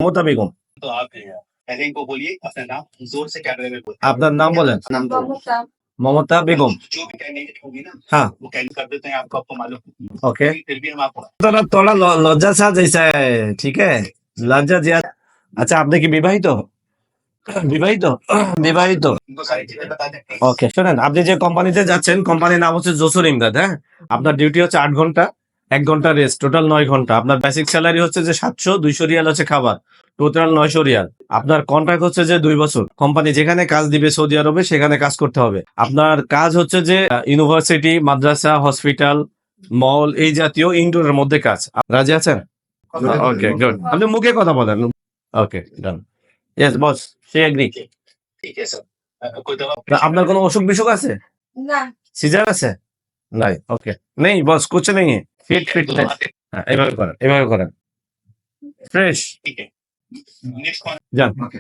মমতা বেগম। तो आप हैं। पहले इनको बोलिए अपना नाम जोर से कैमरे में बोलिए। আপনার নাম বলেন। नाम तो ममता মমতা বেগম। जो भी कैंडिडेट होगी ना हाँ। वो कैंडिडेट कर देते हैं आपको आपको मालूम ओके। फिर भी हम आपको थोड़ा थोड़ा लज्जा सा जैसा है, ठीक है, लज्जा ज्यादा। अच्छा, আপনি কি বিবাহিত? বিবাহিত বিবাহিত इनको सारी चीजें बता दें ওকে, শোনেন, আপনি যে কোম্পানিতে যাচ্ছেন, কোম্পানির নাম হচ্ছে জসুর ইমদাদ। হ্যাঁ, আপনার ডিউটি হচ্ছে 8 ঘন্টা, 1 ঘন্টা রেস্ট, টোটাল 9 ঘন্টা। আপনার বেসিক স্যালারি হচ্ছে যে 700, 200 রিয়াল হচ্ছে খাবার, টোটাল 900 রিয়াল। আপনার কন্ট্রাক্ট হচ্ছে যে 2 বছর। কোম্পানি যেখানে কাজ দিবে সৌদি আরবে, সেখানে কাজ করতে হবে। আপনার কাজ হচ্ছে যে ইউনিভার্সিটি, মাদ্রাসা, হসপিটাল, মল, এই জাতীয় ইনডোরের মধ্যে কাজ। রাজি আছেন? ওকে, গুড। আপনি মুখে কথা বলেন। ওকে, ডান। ইয়েস বস, সে এগ্রি। ठीक है सर कोई दवा আপনার কোনো অসুখ বিসুখ আছে? ना সিজার আছে? নাই। ওকে, নেই বস, কুছ নেই। ফিট ফিট হ্যাঁ, এভাবে করেন, এভাবে করেন। ফ্রেশ ठीक है नेक्स्ट कौन যান। ओके